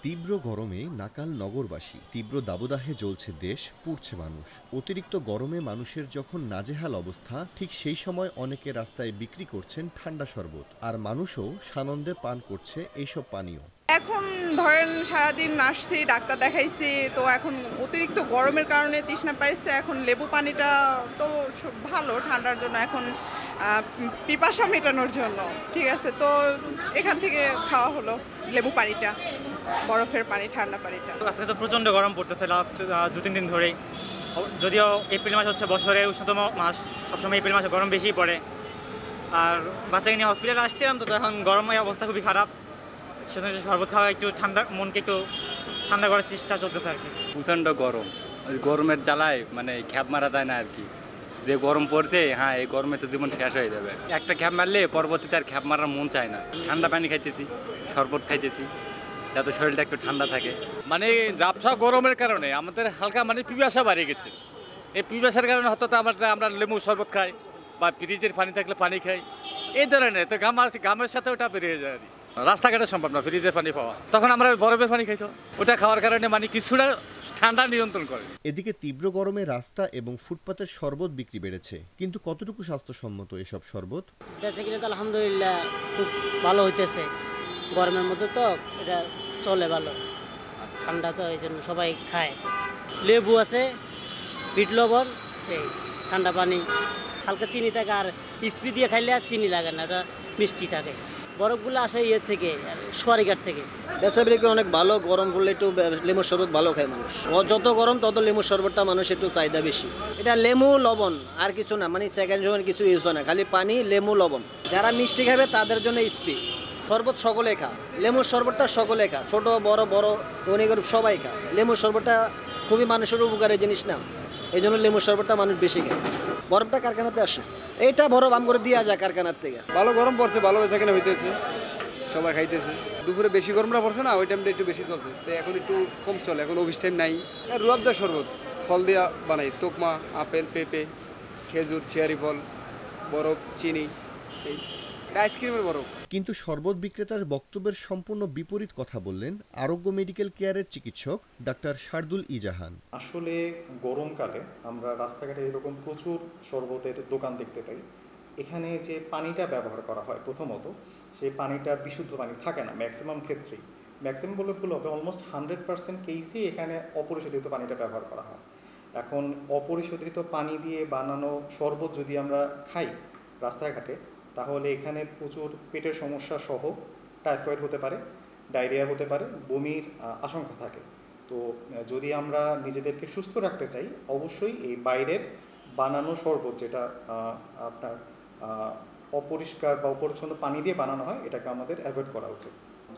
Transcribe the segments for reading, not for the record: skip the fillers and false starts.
তীব্র গরমে নাকাল নগরবাসী, তীব্র দাবদাহে জ্বলছে দেশ, পুড়ছে মানুষ। অতিরিক্ত গরমে মানুষের যখন নাজেহাল অবস্থা, ঠিক সেই সময় অনেকে রাস্তায় বিক্রি করছেন ঠান্ডা শরবত, আর মানুষও সানন্দে পান করছে এইসব পানীয়। এখন ধরেন সারাদিন আসছি, ডাক্তার দেখাইছি, তো এখন অতিরিক্ত গরমের কারণে তৃষ্ণা পাইছে। এখন লেবু পানিটা তো ভালো ঠান্ডার জন্য, এখন পিপাসা মেটানোর জন্য। ঠিক আছে, তো এখান থেকে খাওয়া হলো লেবু পানিটা, বরফের পানি, ঠান্ডা পানিটা। আজকে তো প্রচণ্ড গরম পড়তেছে লাস্ট 2-3 দিন ধরেই। যদিও এপ্রিল মাস হচ্ছে বছরের উষ্ণতম মাস, সবসময় এপ্রিল মাসে গরম বেশিই পড়ে। আর বাচ্চাকে নিয়ে হসপিটালে আসছিলাম, তো তখন গরমের অবস্থা খুবই খারাপ। সেজন্য শরবত খাওয়া, একটু ঠান্ডা, মনকে একটু ঠান্ডা করার চেষ্টা চলতেছে আর কি। প্রচণ্ড গরম, ওই গরমের জ্বালায় মানে খ্যাপ মারা যায় না আর কি। যে গরম পড়ছে, হ্যাঁ এই গরমে তো জীবন শেষ হয়ে যাবে। একটা খ্যাপ মারলে পরবর্তীতে আর খ্যাপ মারার মন চায় না। ঠান্ডা পানি খাইতেছি, শরবত খাইতেছি, যাতে শরীরটা একটু ঠান্ডা থাকে। মানে ঝাপসা গরমের কারণে আমাদের হালকা মানে পিপাসা বাড়ে গেছে। এই পিপাসার কারণে হয়তো আমরা লেবু শরবত খাই বা ফ্রিজের পানি থাকলে পানি খাই, এই ধরনের। তো ঘামের সাথে ওটা বেরিয়ে যায় আর কি। রাস্তাঘাটে সম্ভব না ফ্রিজের পানি পাওয়া, তখন আমরা বরফের পানি খাইতো। ওটা খাওয়ার কারণে মানে কিছুটা ঠান্ডা নিয়ন্ত্রণ করে। এদিকে তীব্র গরমে রাস্তা এবং ফুটপাতের শরবত বিক্রি বেড়েছে, কিন্তু কতটুকু স্বাস্থ্যসম্মত এসব শরবত? বেঁচে কিনে তো আলহামদুলিল্লাহ খুব ভালো হইতেছে। গরমের মধ্যে তো এটা চলে ভালো, ঠান্ডা তো এই জন্য সবাই খায়। লেবু আছে, বিট লবণ, এই ঠান্ডা পানি, হালকা চিনি থাকে। আর স্পি দিয়ে খাইলে আর চিনি লাগে না, এটা মিষ্টি থাকে। বরফগুলো আসে থেকে, সোয়ারিঘাট থেকে। বেচাবিক্রি অনেক ভালো। গরম পড়লে একটু লেবুর শরবত ভালো খায় মানুষ। যত গরম তত লেবুর শরবতটা মানুষ একটু চাহিদা বেশি। এটা লেবু লবণ আর কিছু না, মানে সেকেন্ড জোন কিছু ইউজ হয় না, খালি পানি লেবু লবণ। যারা মিষ্টি খাবে তাদের জন্য স্পি শরবত সকলে খা। লেবুর শরবতটা সকলে খা, ছোট বড় বড় ধনী গরিব সবাই খা। লেবুর শরবতটা খুবই মানুষের উপকারের জিনিস না, এই জন্য লেবুর শরবতটা মানুষ বেশি খায়। বরফটা কারখানাতে আসে, এইটা বরফ আম করে দেওয়া যায় কারখানার থেকে। ভালো গরম পড়ছে, ভালো বেচাকেনা হইতেছে, সবাই খাইতেছে। দুপুরে বেশি গরমটা পড়ছে না, ওই টাইমটা একটু বেশি চলছে, তো এখন একটু কম চলে। এখন অফিস টাইম নাই। রুয়াবজা শরবত ফল দিয়া বানাই, তোকমা, আপেল, পেঁপে, খেজুর, চেয়ারি ফল, বরফ, চিনি, এই আইসক্রিমের বরফ। কিন্তু শরবত বিক্রেতার বক্তব্যের সম্পূর্ণ বিপরীত কথা বললেন আরোগ্য মেডিকেল কেয়ারের চিকিৎসক ডাক্তার শার্দুল ইজাহান। আসলে গরমকালে আমরা রাস্তাঘাটে এরকম প্রচুর শরবতের দোকান দেখতে পাই। এখানে যে পানিটা ব্যবহার করা হয়, প্রথমত সেই পানিটা বিশুদ্ধ পানি থাকে না ম্যাক্সিমাম ক্ষেত্রেই। ম্যাক্সিমাম বলে ভুল হবে, অলমোস্ট 100% কেসেই এখানে অপরিশোধিত পানিটা ব্যবহার করা হয়। এখন অপরিশোধিত পানি দিয়ে বানানো শরবত যদি আমরা খাই রাস্তাঘাটে, তাহলে এখানে প্রচুর পেটের সমস্যা সহ টাইফয়েড হতে পারে, ডায়রিয়া হতে পারে, বমির আশঙ্কা থাকে। তো যদি আমরা নিজেদেরকে সুস্থ রাখতে চাই, অবশ্যই এই বাইরের বানানো শরবত, যেটা আপনার অপরিষ্কার বা অপরিচ্ছন্ন পানি দিয়ে বানানো হয়, এটাকে আমাদের অ্যাভয়েড করা উচিত।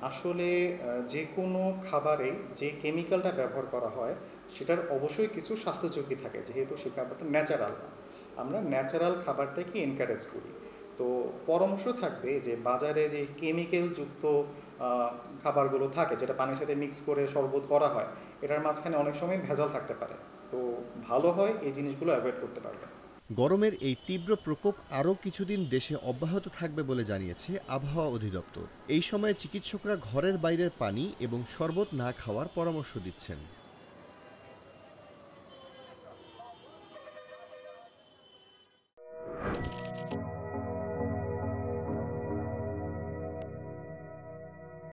আসলে যে কোনো খাবারে যে কেমিক্যালটা ব্যবহার করা হয় সেটার অবশ্যই কিছু স্বাস্থ্য ঝুঁকি থাকে, যেহেতু সেই খাবারটা ন্যাচারাল না। আমরা ন্যাচারাল খাবারটাকে এনকারেজ করি। তো পরামর্শ থাকবে যে বাজারে যে কেমিক্যাল যুক্ত খাবারগুলো থাকে, যেটা পানির সাথে মিক্স করে শরবত করা হয়, এটার মাঝখানে অনেক সময় ভেজাল থাকতে পারে। তো ভালো হয় এই জিনিসগুলো অ্যাভয়েড করতে পারবে। গরমের এই তীব্র প্রকোপ আরও কিছুদিন দেশে অব্যাহত থাকবে বলে জানিয়েছে আবহাওয়া অধিদপ্তর। এই সময়ে চিকিৎসকরা ঘরের বাইরের পানি এবং শরবত না খাওয়ার পরামর্শ দিচ্ছেন।